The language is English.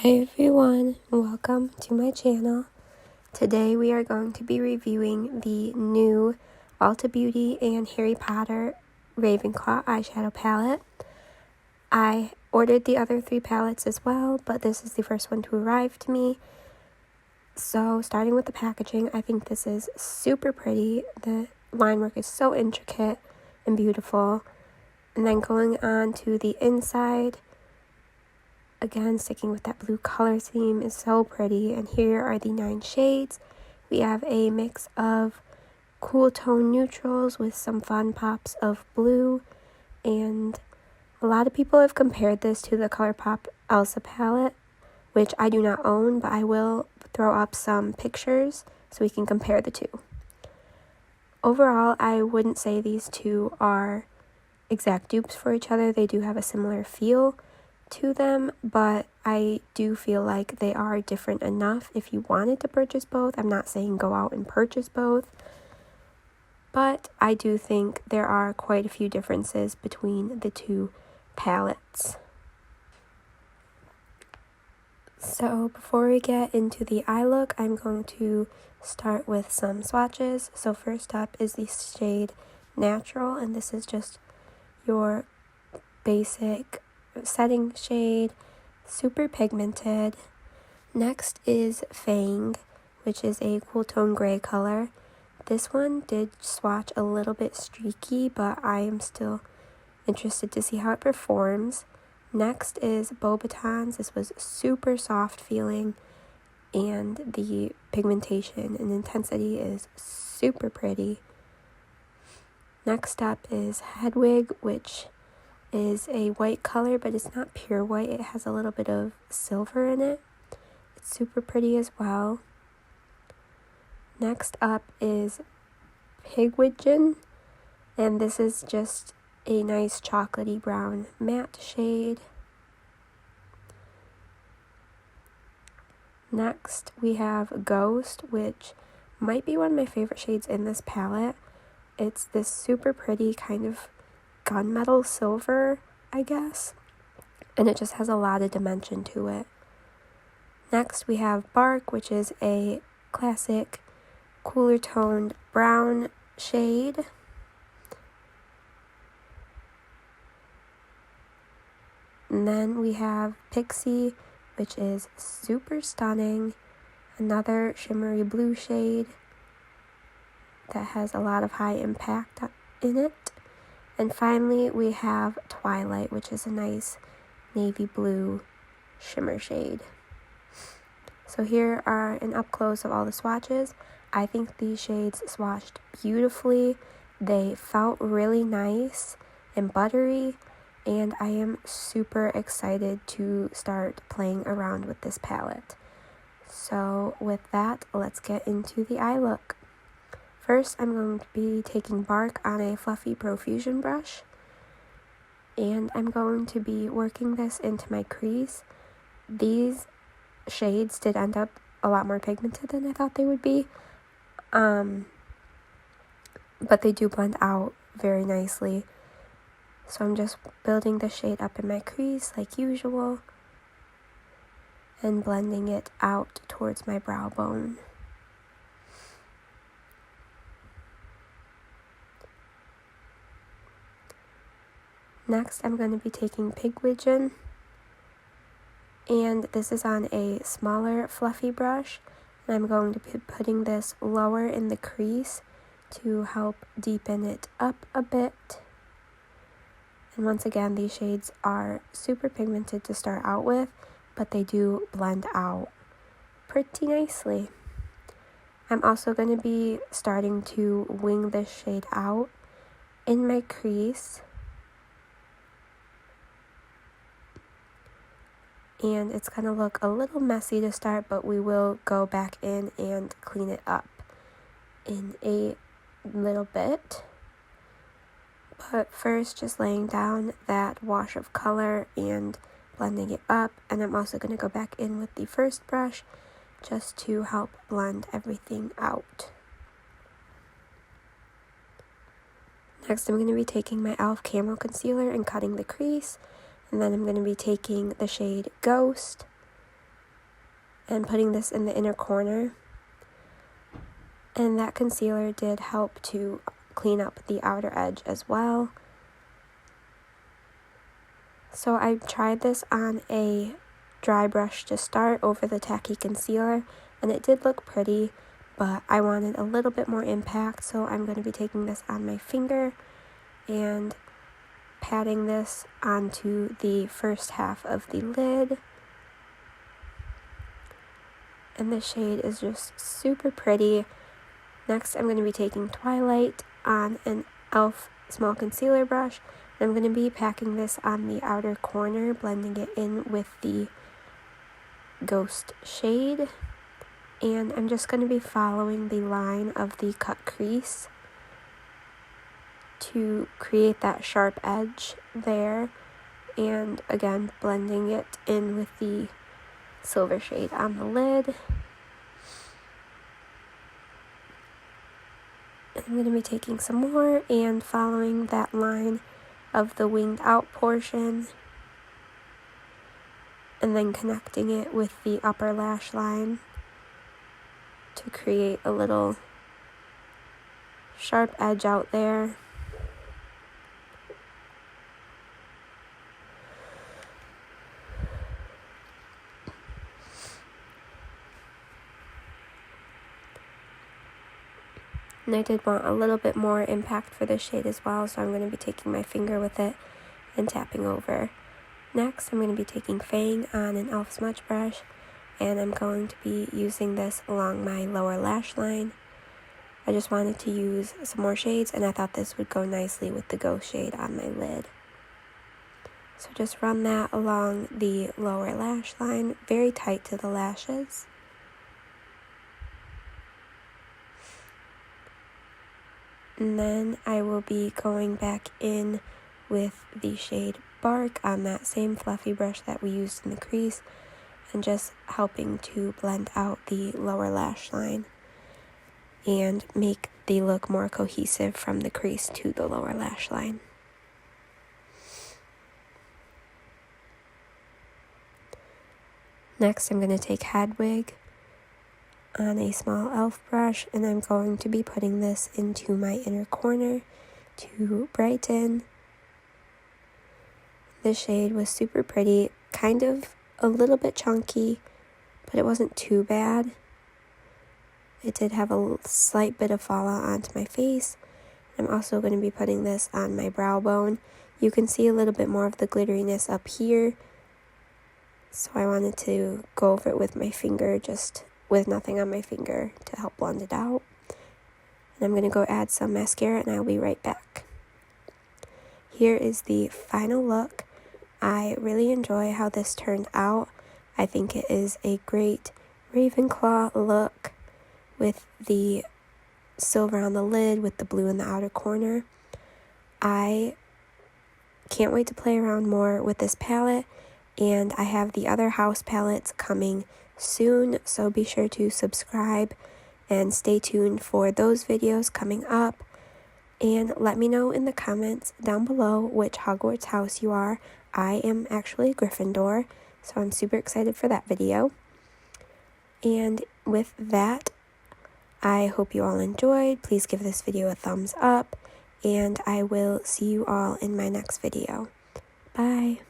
Hi everyone, welcome to my channel. Today we are going to be reviewing the new Ulta Beauty and Harry Potter Ravenclaw eyeshadow palette. I ordered the other 3 palettes as well, but this is the first one to arrive to me. So starting with the packaging, I think this is super pretty. The line work is so intricate and beautiful. And then going on to the inside, again, sticking with that blue color theme is so pretty. And here are the 9 shades. We have a mix of cool tone neutrals with some fun pops of blue. And a lot of people have compared this to the ColourPop Elsa palette, which I do not own, but I will throw up some pictures so we can compare the two. Overall, I wouldn't say these two are exact dupes for each other. They do have a similar feel to them, but I do feel like they are different enough if you wanted to purchase both. I'm not saying go out and purchase both, but I do think there are quite a few differences between the two palettes. So before we get into the eye look, I'm going to start with some swatches. So first up is the shade Natural, and this is just your basic setting shade, super pigmented. Next is Fang, which is a cool tone gray color. This one did swatch a little bit streaky, but I am still interested to see how it performs. Next is Beauxbatons. This was super soft feeling, and the pigmentation and intensity is super pretty. Next up is Hedwig, which is a white color, but it's not pure white. It has a little bit of silver in it. It's super pretty as well. Next up is Pigwidgeon, and this is just a nice chocolatey brown matte shade. Next we have Ghost, which might be one of my favorite shades in this palette. It's this super pretty kind of gunmetal silver, I guess, and it just has a lot of dimension to it. Next we have Bark, which is a classic cooler toned brown shade. And then we have Pixie, which is super stunning, another shimmery blue shade that has a lot of high impact in it. And finally, we have Twilight, which is a nice navy blue shimmer shade. So here are an up close of all the swatches. I think these shades swatched beautifully. They felt really nice and buttery, and I am super excited to start playing around with this palette. So with that, let's get into the eye look. First, I'm going to be taking Bark on a fluffy profusion brush, and I'm going to be working this into my crease. These shades did end up a lot more pigmented than I thought they would be, but they do blend out very nicely. So I'm just building the shade up in my crease like usual and blending it out towards my brow bone. Next, I'm going to be taking Pigwidgeon, and this is on a smaller fluffy brush, and I'm going to be putting this lower in the crease to help deepen it up a bit. And once again, these shades are super pigmented to start out with, but they do blend out pretty nicely. I'm also going to be starting to wing this shade out in my crease. And it's going to look a little messy to start, but we will go back in and clean it up in a little bit. But first, just laying down that wash of color and blending it up. And I'm also going to go back in with the first brush just to help blend everything out. Next, I'm going to be taking my e.l.f. Camo Concealer and cutting the crease. And then I'm going to be taking the shade Ghost and putting this in the inner corner. And that concealer did help to clean up the outer edge as well. So I tried this on a dry brush to start over the tacky concealer, and it did look pretty, but I wanted a little bit more impact, so I'm going to be taking this on my finger and patting this onto the first half of the lid. And the shade is just super pretty. Next, I'm going to be taking Twilight on an e.l.f. small concealer brush. I'm going to be packing this on the outer corner, blending it in with the Ghost shade. And I'm just going to be following the line of the cut crease to create that sharp edge there. And again, blending it in with the silver shade on the lid. I'm going to be taking some more and following that line of the winged out portion, and then connecting it with the upper lash line to create a little sharp edge out there. And I did want a little bit more impact for this shade as well, so I'm going to be taking my finger with it and tapping over. Next, I'm going to be taking Fang on an e.l.f. smudge brush, and I'm going to be using this along my lower lash line. I just wanted to use some more shades, and I thought this would go nicely with the Ghost shade on my lid. So just run that along the lower lash line, very tight to the lashes. And then I will be going back in with the shade Bark on that same fluffy brush that we used in the crease, and just helping to blend out the lower lash line and make the look more cohesive from the crease to the lower lash line. Next, I'm going to take Hedwig on a small e.l.f. brush, and I'm going to be putting this into my inner corner to brighten. The shade was super pretty, kind of a little bit chunky, but it wasn't too bad. It did have a slight bit of fallout onto my face. I'm also going to be putting this on my brow bone. You can see a little bit more of the glitteriness up here, so I wanted to go over it with my finger, just with nothing on my finger, to help blend it out. And I'm going to go add some mascara, and I'll be right back. Here is the final look. I really enjoy how this turned out. I think it is a great Ravenclaw look with the silver on the lid with the blue in the outer corner. I can't wait to play around more with this palette, and I have the other house palettes coming soon, so be sure to subscribe and stay tuned for those videos coming up. And let me know in the comments down below which Hogwarts house you are. I am actually Gryffindor, so I'm super excited for that video. And with that, I hope you all enjoyed. Please give this video a thumbs up, and I will see you all in my next video. Bye!